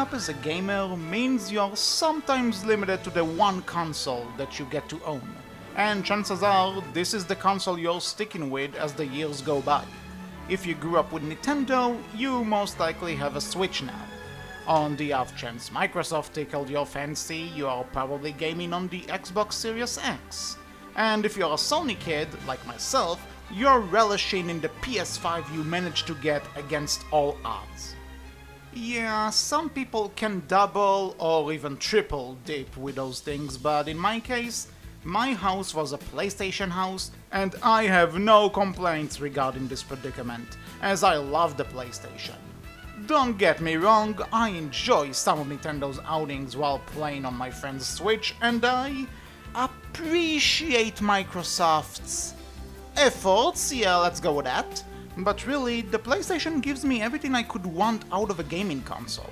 up as a gamer means you're sometimes limited to the one console that you get to own. And chances are, this is the console you're sticking with as the years go by. If you grew up with Nintendo, you most likely have a Switch now. On the off chance Microsoft tickled your fancy, you are probably gaming on the Xbox Series X. And if you're a Sony kid, like myself, you're relishing in the PS5 you managed to get against all odds. Yeah, some people can double or even triple dip with those things, but in my case, my house was a PlayStation house, and I have no complaints regarding this predicament, as I love the PlayStation. Don't get me wrong, I enjoy some of Nintendo's outings while playing on my friend's Switch, and I appreciate Microsoft's efforts, yeah, let's go with that. But really, the PlayStation gives me everything I could want out of a gaming console.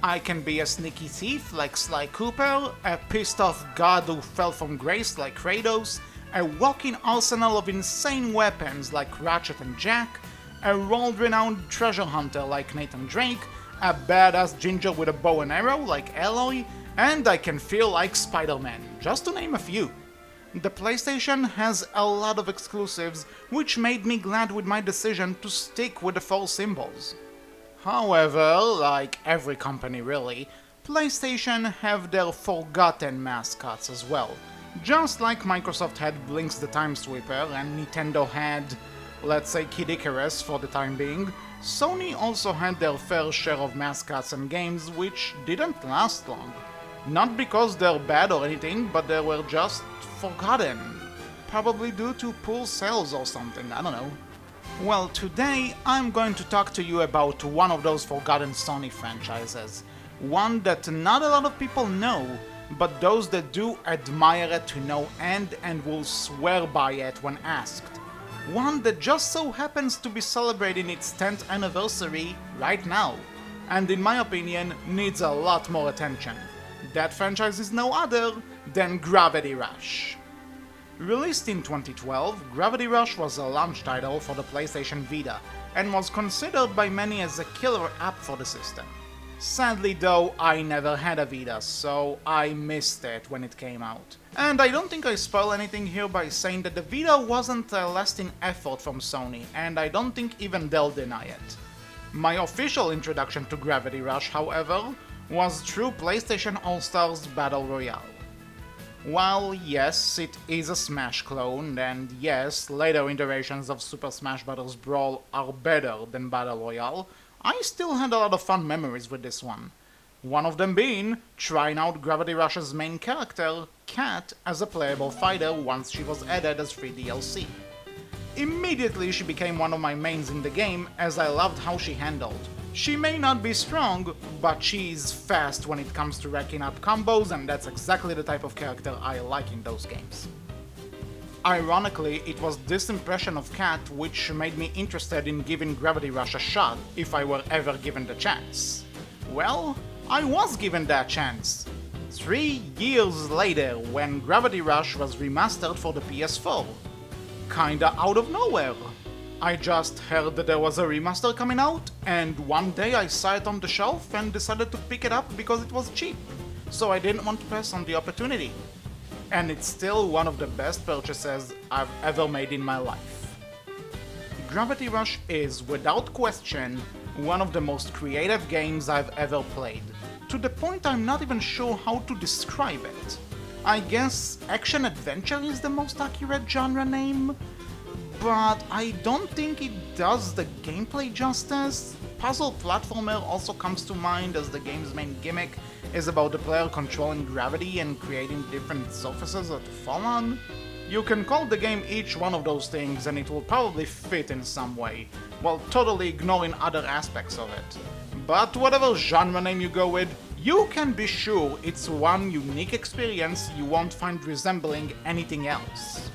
I can be a sneaky thief like Sly Cooper, a pissed off god who fell from grace like Kratos, a walking arsenal of insane weapons like Ratchet and Jack, a world-renowned treasure hunter like Nathan Drake, a badass ginger with a bow and arrow like Aloy, and I can feel like Spider-Man, just to name a few. The PlayStation has a lot of exclusives, which made me glad with my decision to stick with the 4 symbols. However, like every company really, PlayStation have their forgotten mascots as well. Just like Microsoft had Blinks the Time Sweeper and Nintendo had, let's say, Kid Icarus for the time being, Sony also had their fair share of mascots and games which didn't last long. Not because they're bad or anything, but they were just forgotten. Probably due to poor sales or something, I don't know. Well, today I'm going to talk to you about one of those forgotten Sony franchises. One that not a lot of people know, but those that do admire it to no end and will swear by it when asked. One that just so happens to be celebrating its 10th anniversary right now, and in my opinion needs a lot more attention. That franchise is no other than Gravity Rush. Released in 2012, Gravity Rush was a launch title for the PlayStation Vita, and was considered by many as a killer app for the system. Sadly though, I never had a Vita, so I missed it when it came out. And I don't think I spoil anything here by saying that the Vita wasn't a lasting effort from Sony, and I don't think even they'll deny it. My official introduction to Gravity Rush, however, was through PlayStation All-Stars Battle Royale. While yes, it is a Smash clone, and yes, later iterations of Super Smash Bros. Brawl are better than Battle Royale, I still had a lot of fun memories with this one. One of them being trying out Gravity Rush's main character, Cat, as a playable fighter once she was added as free DLC. Immediately she became one of my mains in the game, as I loved how she handled. She may not be strong, but she's fast when it comes to racking up combos, and that's exactly the type of character I like in those games. Ironically, it was this impression of Cat which made me interested in giving Gravity Rush a shot if I were ever given the chance. Well, I was given that chance. 3 years later, when Gravity Rush was remastered for the PS4. Kinda out of nowhere. I just heard that there was a remaster coming out, and one day I saw it on the shelf and decided to pick it up because it was cheap, so I didn't want to pass on the opportunity. And it's still one of the best purchases I've ever made in my life. Gravity Rush is, without question, one of the most creative games I've ever played, to the point I'm not even sure how to describe it. I guess action-adventure is the most accurate genre name? But I don't think it does the gameplay justice. Puzzle platformer also comes to mind, as the game's main gimmick is about the player controlling gravity and creating different surfaces to fall on. You can call the game each one of those things and it will probably fit in some way, while totally ignoring other aspects of it. But whatever genre name you go with, you can be sure it's one unique experience you won't find resembling anything else.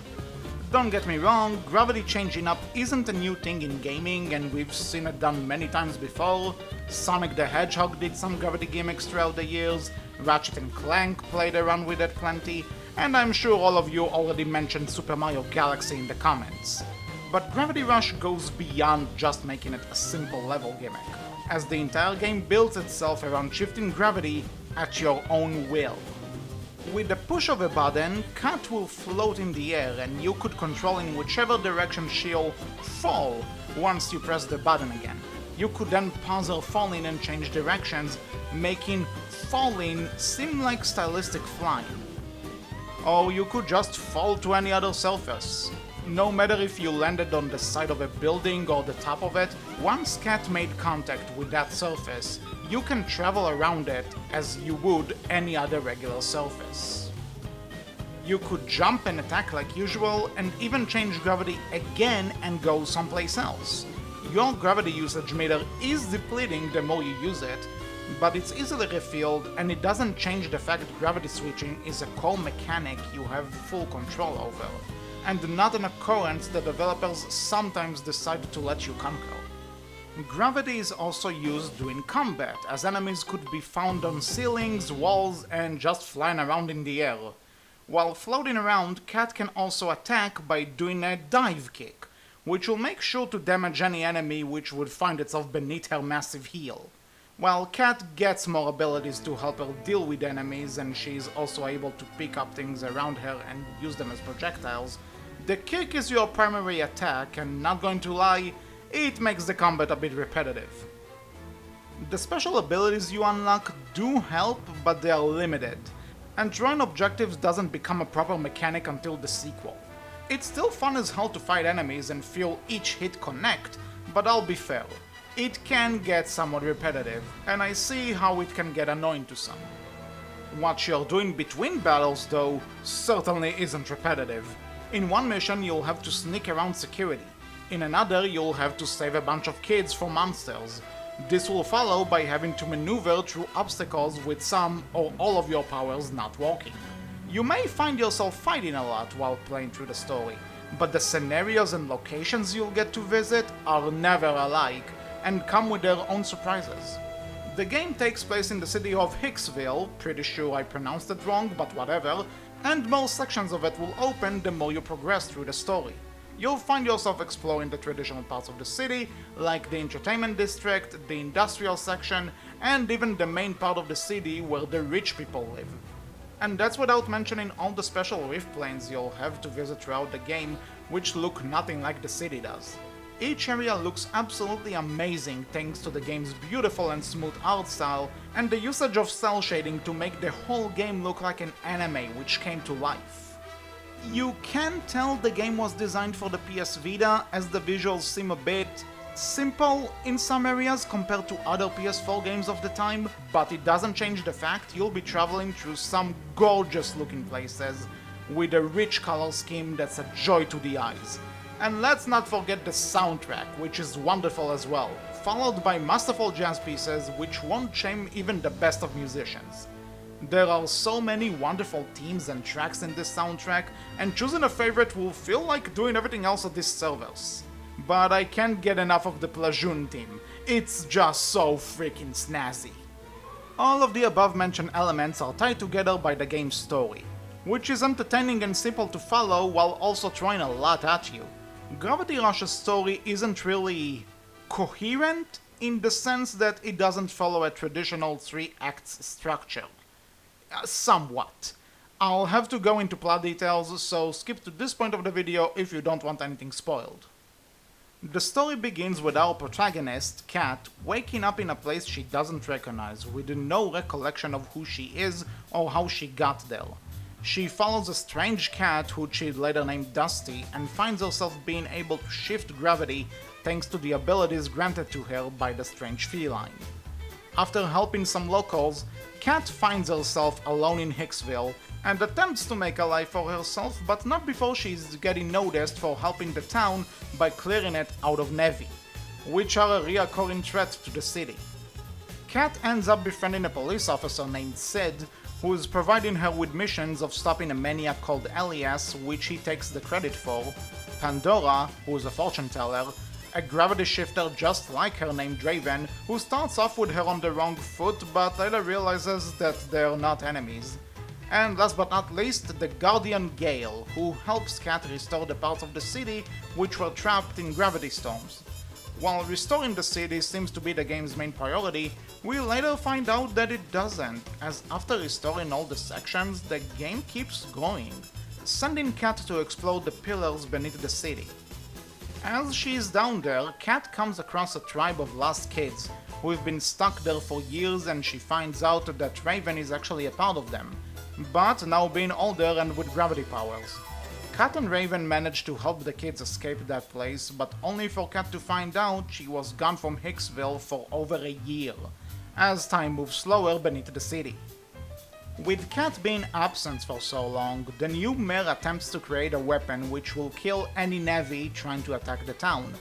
Don't get me wrong, gravity changing up isn't a new thing in gaming, and we've seen it done many times before. Sonic the Hedgehog did some gravity gimmicks throughout the years, Ratchet and Clank played around with it plenty, and I'm sure all of you already mentioned Super Mario Galaxy in the comments. But Gravity Rush goes beyond just making it a simple level gimmick. as the entire game builds itself around shifting gravity at your own will. With the push of a button, Kat will float in the air and you could control in whichever direction she'll fall once you press the button again. You could then pause her falling and change directions, making falling seem like stylistic flying. Or you could just fall to any other surface. No matter if you landed on the side of a building or the top of it, once Kat made contact with that surface, you can travel around it as you would any other regular surface. You could jump and attack like usual, and even change gravity again and go someplace else. Your gravity usage meter is depleting the more you use it, but it's easily refilled, and it doesn't change the fact that gravity switching is a core mechanic you have full control over, and not an occurrence that developers sometimes decide to let you conquer. Gravity is also used during combat, as enemies could be found on ceilings, walls, and just flying around in the air. While floating around, Kat can also attack by doing a dive kick, which will make sure to damage any enemy which would find itself beneath her massive heel. While Kat gets more abilities to help her deal with enemies, and she is also able to pick up things around her and use them as projectiles, the kick is your primary attack, and not going to lie, it makes the combat a bit repetitive. The special abilities you unlock do help, but they are limited, and drawing objectives doesn't become a proper mechanic until the sequel. It's still fun as hell to fight enemies and feel each hit connect, but I'll be fair, it can get somewhat repetitive, and I see how it can get annoying to some. What you're doing between battles, though, certainly isn't repetitive. In one mission you'll have to sneak around security, in another you'll have to save a bunch of kids from monsters. This will follow by having to maneuver through obstacles with some or all of your powers not working. You may find yourself fighting a lot while playing through the story, but the scenarios and locations you'll get to visit are never alike and come with their own surprises. The game takes place in the city of Hicksville, pretty sure I pronounced it wrong, but whatever, and more sections of it will open the more you progress through the story. You'll find yourself exploring the traditional parts of the city, like the entertainment district, the industrial section, and even the main part of the city where the rich people live. And that's without mentioning all the special rift planes you'll have to visit throughout the game, which look nothing like the city does. Each area looks absolutely amazing thanks to the game's beautiful and smooth art style, and the usage of cel shading to make the whole game look like an anime which came to life. You can tell the game was designed for the PS Vita, as the visuals seem a bit simple in some areas compared to other PS4 games of the time, but it doesn't change the fact you'll be traveling through some gorgeous looking places with a rich color scheme that's a joy to the eyes. And let's not forget the soundtrack, which is wonderful as well, followed by masterful jazz pieces which won't shame even the best of musicians. There are so many wonderful themes and tracks in this soundtrack, and choosing a favorite will feel like doing everything else a disservice. But I can't get enough of the Platoon theme, it's just so freaking snazzy. All of the above mentioned elements are tied together by the game's story, which is entertaining and simple to follow while also throwing a lot at you. Gravity Rush's story isn't really coherent in the sense that it doesn't follow a traditional 3 acts structure. Somewhat. I'll have to go into plot details, so skip to this point of the video if you don't want anything spoiled. The story begins with our protagonist, Kat, waking up in a place she doesn't recognize, with no recollection of who she is or how she got there. She follows a strange cat who she'd later named Dusty, and finds herself being able to shift gravity thanks to the abilities granted to her by the strange feline. After helping some locals, Kat finds herself alone in Hicksville and attempts to make a life for herself, but not before she's getting noticed for helping the town by clearing it out of Nevi, which are a reoccurring threat to the city. Kat ends up befriending a police officer named Sid, who is providing her with missions of stopping a maniac called Elias, which he takes the credit for, Pandora, who is a fortune teller, a gravity shifter just like her named Draven, who starts off with her on the wrong foot but later realizes that they're not enemies. And last but not least, the Guardian Gale, who helps Kat restore the parts of the city which were trapped in gravity storms. While restoring the city seems to be the game's main priority, we later find out that it doesn't, as after restoring all the sections, the game keeps going, sending Kat to explore the pillars beneath the city. As she is down there, Kat comes across a tribe of lost kids who have been stuck there for years, and she finds out that Raven is actually a part of them, but now being older and with gravity powers. Kat and Raven manage to help the kids escape that place, but only for Kat to find out she was gone from Hicksville for over a year, as time moves slower beneath the city. With Kat being absent for so long, the new mayor attempts to create a weapon which will kill any Na'vi trying to attack the town.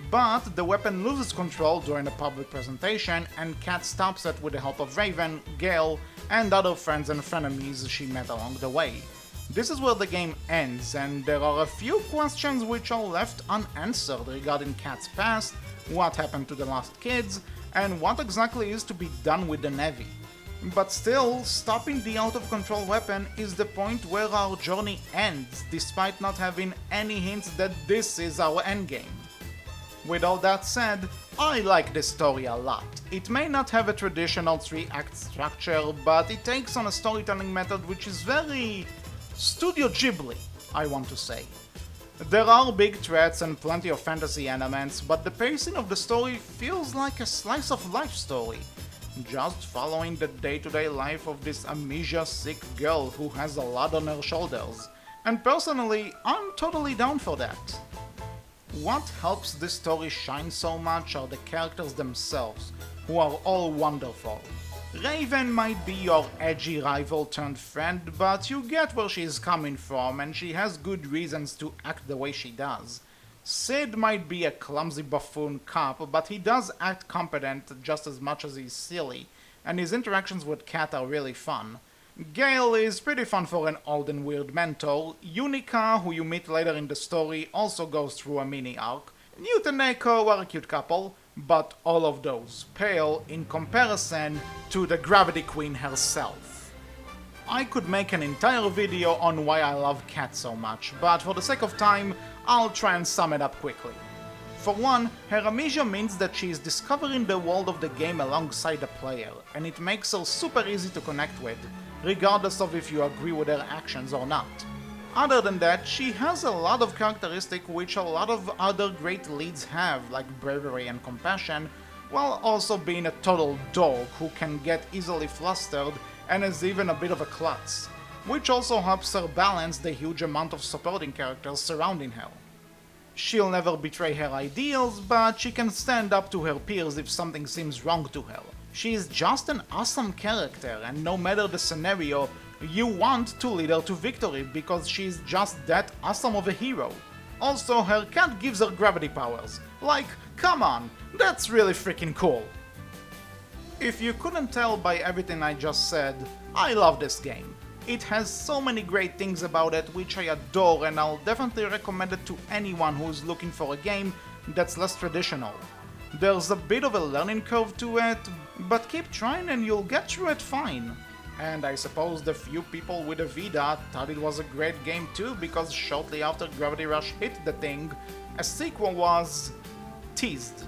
But the weapon loses control during a public presentation, and Kat stops it with the help of Raven, Gale, and other friends and frenemies she met along the way. This is where the game ends, and there are a few questions which are left unanswered regarding Kat's past, what happened to the lost kids, and what exactly is to be done with the Na'vi. But still, stopping the out-of-control weapon is the point where our journey ends, despite not having any hints that this is our endgame. With all that said, I like this story a lot. It may not have a traditional 3-act structure, but it takes on a storytelling method which is very Studio Ghibli, I want to say. There are big threats and plenty of fantasy elements, but the pacing of the story feels like a slice-of-life story, just following the day-to-day life of this amnesia-sick girl who has a lot on her shoulders. And personally, I'm totally down for that. What helps this story shine so much are the characters themselves, who are all wonderful. Raven might be your edgy rival turned friend, but you get where she is coming from, and she has good reasons to act the way she does. Sid might be a clumsy buffoon cop, but he does act competent just as much as he's silly, and his interactions with Kat are really fun. Gale is pretty fun for an old and weird mentor. Unica, who you meet later in the story, also goes through a mini arc. Newt and Echo are a cute couple, but all of those pale in comparison to the Gravity Queen herself. I could make an entire video on why I love Kat so much, but for the sake of time, I'll try and sum it up quickly. For one, her amnesia means that she is discovering the world of the game alongside the player, and it makes her super easy to connect with, regardless of if you agree with her actions or not. Other than that, she has a lot of characteristics which a lot of other great leads have, like bravery and compassion, while also being a total dog who can get easily flustered and is even a bit of a klutz, which also helps her balance the huge amount of supporting characters surrounding her. She'll never betray her ideals, but she can stand up to her peers if something seems wrong to her. She is just an awesome character, and no matter the scenario, you want to lead her to victory because she's just that awesome of a hero. Also, her cat gives her gravity powers. Like, come on, that's really freaking cool. If you couldn't tell by everything I just said, I love this game. It has so many great things about it which I adore, and I'll definitely recommend it to anyone who's looking for a game that's less traditional. There's a bit of a learning curve to it, but keep trying and you'll get through it fine. And I suppose the few people with a Vita thought it was a great game too, because shortly after Gravity Rush hit the thing, a sequel was teased.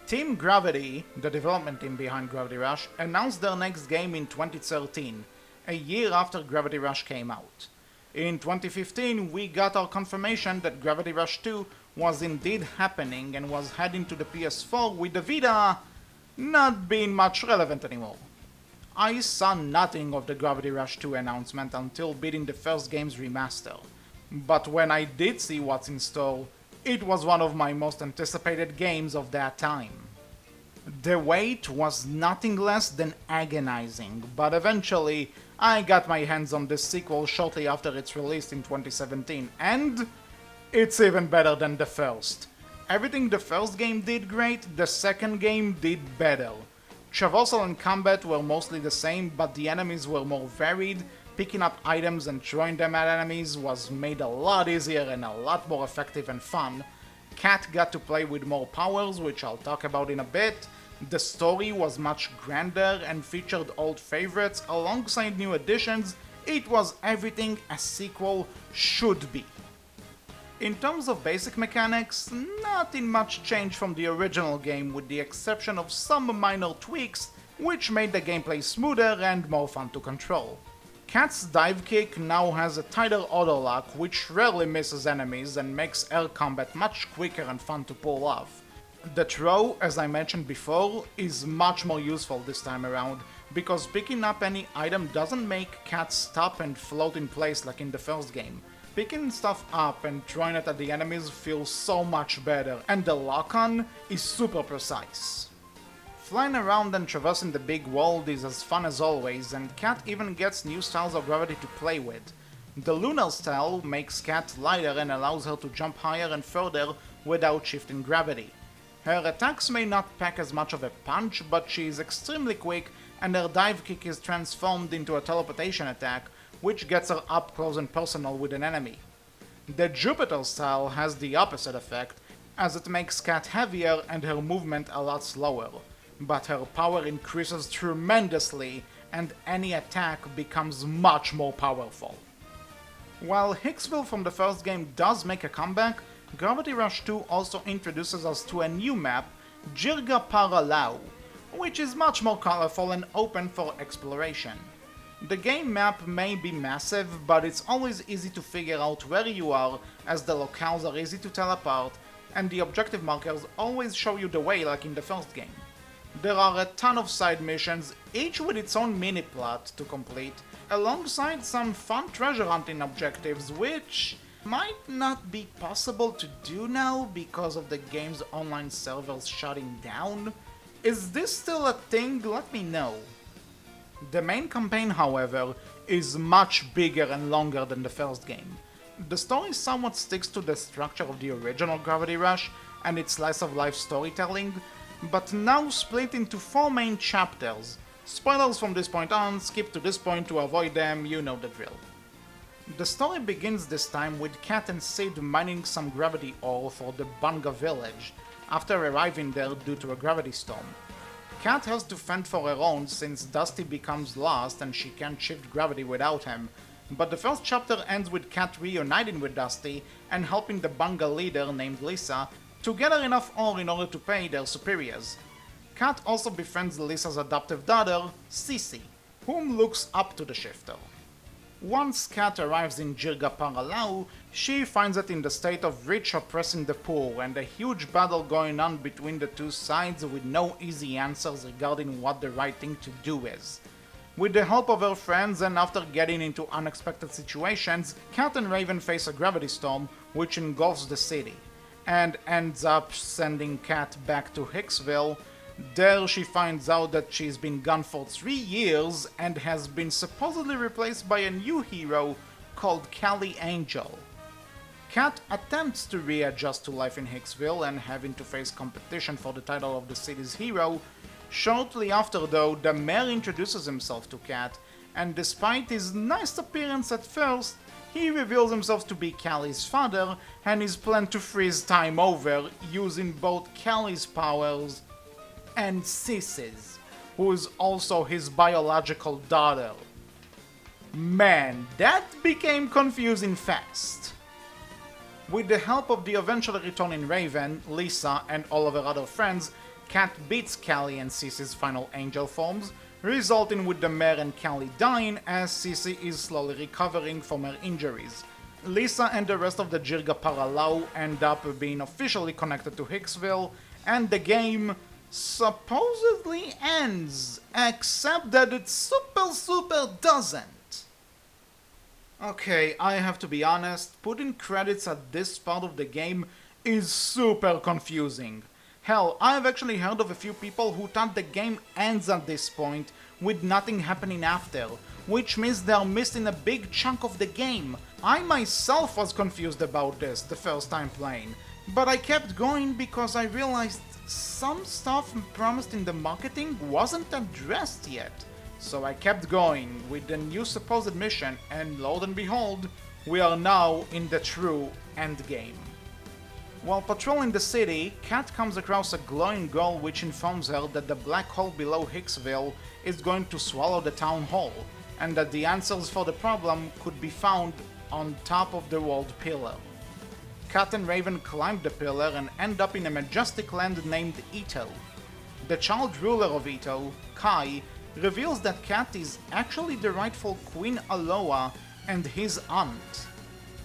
Team Gravity, the development team behind Gravity Rush, announced their next game in 2013, a year after Gravity Rush came out. In 2015, we got our confirmation that Gravity Rush 2 was indeed happening and was heading to the PS4, with the Vita not being much relevant anymore. I saw nothing of the Gravity Rush 2 announcement until beating the first game's remaster, but when I did see what's in store, it was one of my most anticipated games of that time. The wait was nothing less than agonizing, but eventually I got my hands on this sequel shortly after its release in 2017, and it's even better than the first. Everything the first game did great, the second game did better. Traversal and combat were mostly the same, but the enemies were more varied. Picking up items and throwing them at enemies was made a lot easier and a lot more effective and fun. Kat got to play with more powers, which I'll talk about in a bit. The story was much grander and featured old favorites alongside new additions. It was everything a sequel should be. In terms of basic mechanics, nothing much changed from the original game with the exception of some minor tweaks which made the gameplay smoother and more fun to control. Cat's dive kick now has a tighter auto lock which rarely misses enemies and makes air combat much quicker and fun to pull off. The throw, as I mentioned before, is much more useful this time around because picking up any item doesn't make Cat stop and float in place like in the first game. Picking stuff up and throwing it at the enemies feels so much better, and the lock-on is super precise. Flying around and traversing the big world is as fun as always, and Cat even gets new styles of gravity to play with. The lunar style makes Cat lighter and allows her to jump higher and further without shifting gravity. Her attacks may not pack as much of a punch, but she is extremely quick and her dive kick is transformed into a teleportation attack, which gets her up close and personal with an enemy. The Jupiter style has the opposite effect, as it makes Cat heavier and her movement a lot slower, but her power increases tremendously and any attack becomes much more powerful. While Hicksville from the first game does make a comeback, Gravity Rush 2 also introduces us to a new map, Jirga Paralau, which is much more colorful and open for exploration. The game map may be massive, but it's always easy to figure out where you are, as the locales are easy to tell apart, and the objective markers always show you the way like in the first game. There are a ton of side missions, each with its own mini-plot to complete, alongside some fun treasure hunting objectives which might not be possible to do now because of the game's online servers shutting down. Is this still a thing? Let me know. The main campaign, however, is much bigger and longer than the first game. The story somewhat sticks to the structure of the original Gravity Rush and its slice-of-life storytelling, but now split into 4 main chapters. Spoilers from this point on, skip to this point to avoid them, you know the drill. The story begins this time with Cat and Sid mining some gravity ore for the Bunga village, after arriving there due to a gravity storm. Cat has to fend for her own since Dusty becomes lost and she can't shift gravity without him, but the first chapter ends with Cat reuniting with Dusty and helping the Bunga leader named Lisa to gather enough ore in order to pay their superiors. Cat also befriends Lisa's adoptive daughter, Cece, whom looks up to the shifter. Once Cat arrives in Jirga Paralau, she finds it in the state of rich oppressing the poor and a huge battle going on between the two sides with no easy answers regarding what the right thing to do is. With the help of her friends and after getting into unexpected situations, Cat and Raven face a gravity storm which engulfs the city, and ends up sending Cat back to Hicksville. There she finds out that she's been gone for 3 years and has been supposedly replaced by a new hero called Callie Angel. Cat attempts to readjust to life in Hicksville and having to face competition for the title of the city's hero. Shortly after though, the mayor introduces himself to Cat, and despite his nice appearance at first, he reveals himself to be Callie's father and his plan to freeze time over using both Callie's powers and Cece's, who is also his biological daughter. Man, that became confusing fast. With the help of the eventually returning Raven, Lisa, and all of her other friends, Cat beats Callie and Cece's final angel forms, resulting with the mayor and Callie dying as Cece is slowly recovering from her injuries. Lisa and the rest of the Jirga Paralau end up being officially connected to Hicksville, and the game supposedly ends, except that it super doesn't. Okay, I have to be honest, putting credits at this part of the game is super confusing. Hell, I've actually heard of a few people who thought the game ends at this point with nothing happening after, which means they're missing a big chunk of the game. I myself was confused about this the first time playing, but I kept going because I realized some stuff promised in the marketing wasn't addressed yet. So I kept going with the new supposed mission, and lo and behold, we are now in the true endgame. While patrolling the city, Cat comes across a glowing girl which informs her that the black hole below Hicksville is going to swallow the town hall, and that the answers for the problem could be found on top of the world pillar. Cat and Raven climb the pillar and end up in a majestic land named Ito. The child ruler of Ito, Kai, reveals that Cat is actually the rightful Queen Aloha and his aunt.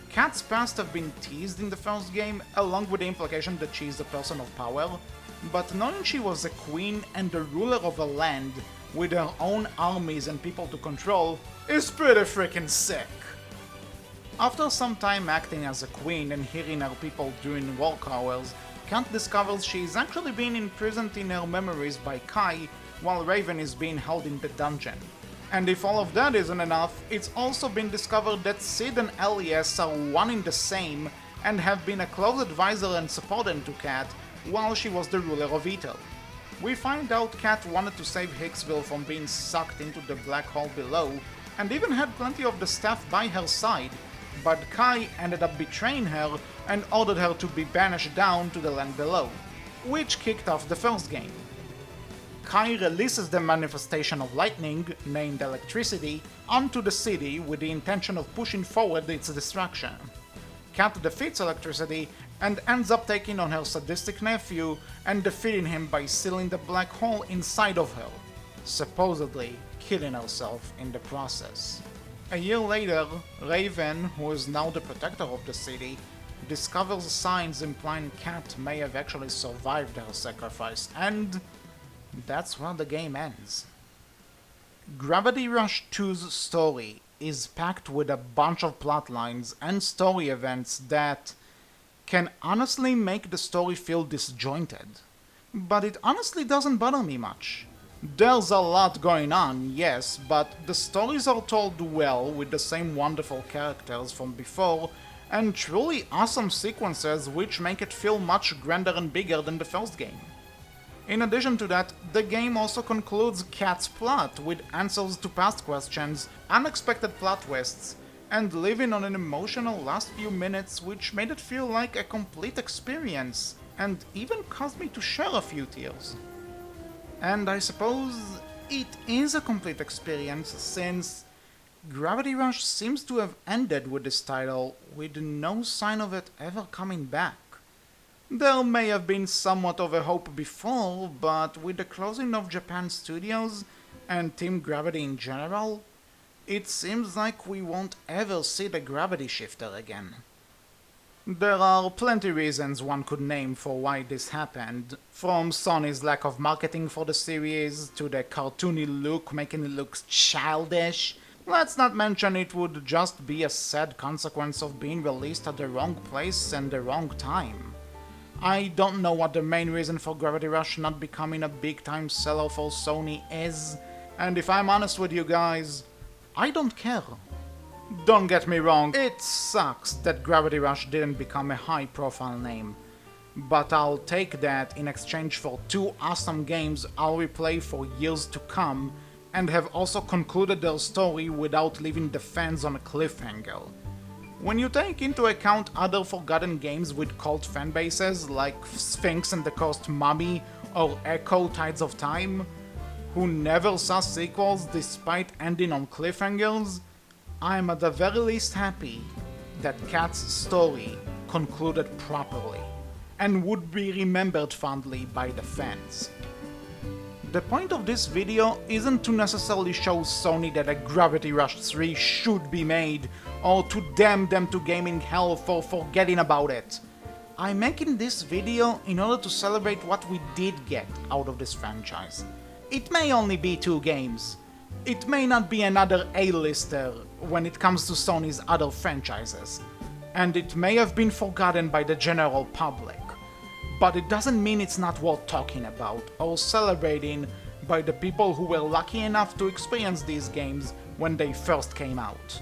Cat's past have been teased in the first game, along with the implication that she is a person of power, but knowing she was a queen and the ruler of a land with her own armies and people to control is pretty freaking sick. After some time acting as a queen and hearing her people during work hours, Cat discovers she is actually being imprisoned in her memories by Kai while Raven is being held in the dungeon. And if all of that isn't enough, it's also been discovered that Sid and Elias are one in the same and have been a close advisor and supporter to Cat while she was the ruler of Ito. We find out Cat wanted to save Hicksville from being sucked into the black hole below and even had plenty of the staff by her side, but Kai ended up betraying her and ordered her to be banished down to the land below, which kicked off the first game. Kai releases the manifestation of lightning, named Electricity, onto the city with the intention of pushing forward its destruction. Cat defeats Electricity and ends up taking on her sadistic nephew and defeating him by sealing the black hole inside of her, supposedly killing herself in the process. A year later, Raven, who is now the protector of the city, discovers signs implying Cat may have actually survived her sacrifice, and that's where the game ends. Gravity Rush 2's story is packed with a bunch of plotlines and story events that can honestly make the story feel disjointed. But it honestly doesn't bother me much. There's a lot going on, yes, but the stories are told well with the same wonderful characters from before and truly awesome sequences which make it feel much grander and bigger than the first game. In addition to that, the game also concludes Cat's plot with answers to past questions, unexpected plot twists, and living on an emotional last few minutes which made it feel like a complete experience, and even caused me to shed a few tears. And I suppose it is a complete experience since Gravity Rush seems to have ended with this title with no sign of it ever coming back. There may have been somewhat of a hope before, but with the closing of Japan Studios and Team Gravity in general, it seems like we won't ever see the Gravity Shifter again. There are plenty reasons one could name for why this happened, from Sony's lack of marketing for the series, to the cartoony look making it look childish. Let's not mention it would just be a sad consequence of being released at the wrong place and the wrong time. I don't know what the main reason for Gravity Rush not becoming a big time seller for Sony is, and if I'm honest with you guys, I don't care. Don't get me wrong, it sucks that Gravity Rush didn't become a high profile name, but I'll take that in exchange for two awesome games I'll replay for years to come and have also concluded their story without leaving the fans on a cliffhanger. When you take into account other forgotten games with cult fanbases like Sphinx and the Cursed Mummy or Echo Tides of Time, who never saw sequels despite ending on cliffhangers, I'm at the very least happy that Cat's story concluded properly and would be remembered fondly by the fans. The point of this video isn't to necessarily show Sony that a Gravity Rush 3 should be made or to damn them to gaming hell for forgetting about it. I'm making this video in order to celebrate what we did get out of this franchise. It may only be 2 games. It may not be another A-lister when it comes to Sony's other franchises, and it may have been forgotten by the general public, but it doesn't mean it's not worth talking about or celebrating by the people who were lucky enough to experience these games when they first came out.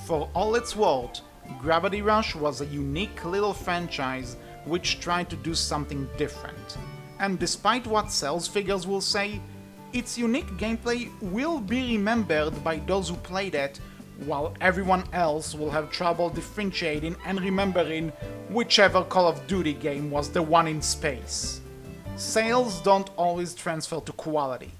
For all it's worth, Gravity Rush was a unique little franchise which tried to do something different, and despite what sales figures will say, its unique gameplay will be remembered by those who played it, while everyone else will have trouble differentiating and remembering whichever Call of Duty game was the one in space. Sales don't always transfer to quality,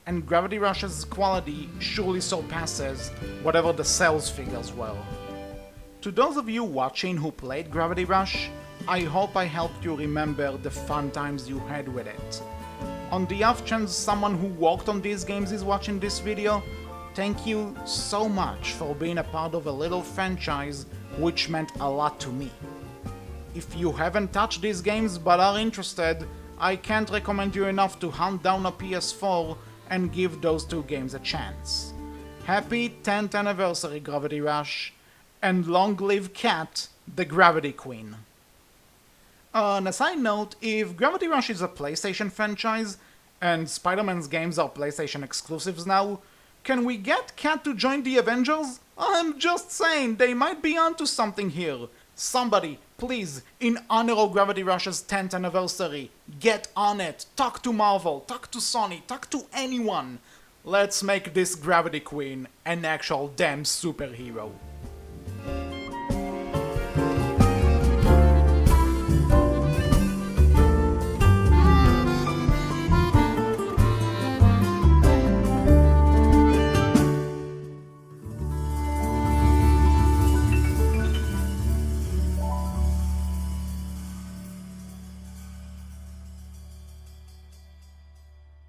and Gravity Rush's quality surely surpasses whatever the sales figures were. To those of you watching who played Gravity Rush, I hope I helped you remember the fun times you had with it. On the off chance someone who worked on these games is watching this video, thank you so much for being a part of a little franchise which meant a lot to me. If you haven't touched these games but are interested, I can't recommend you enough to hunt down a PS4 and give those two games a chance. Happy 10th anniversary Gravity Rush, and long live Kat, the Gravity Queen. On a side note, if Gravity Rush is a PlayStation franchise, and Spider-Man's games are PlayStation exclusives now, can we get Kat to join the Avengers? I'm just saying, they might be onto something here. Somebody, please, in honor of Gravity Rush's 10th anniversary, get on it. Talk to Marvel, talk to Sony, talk to anyone. Let's make this Gravity Queen an actual damn superhero.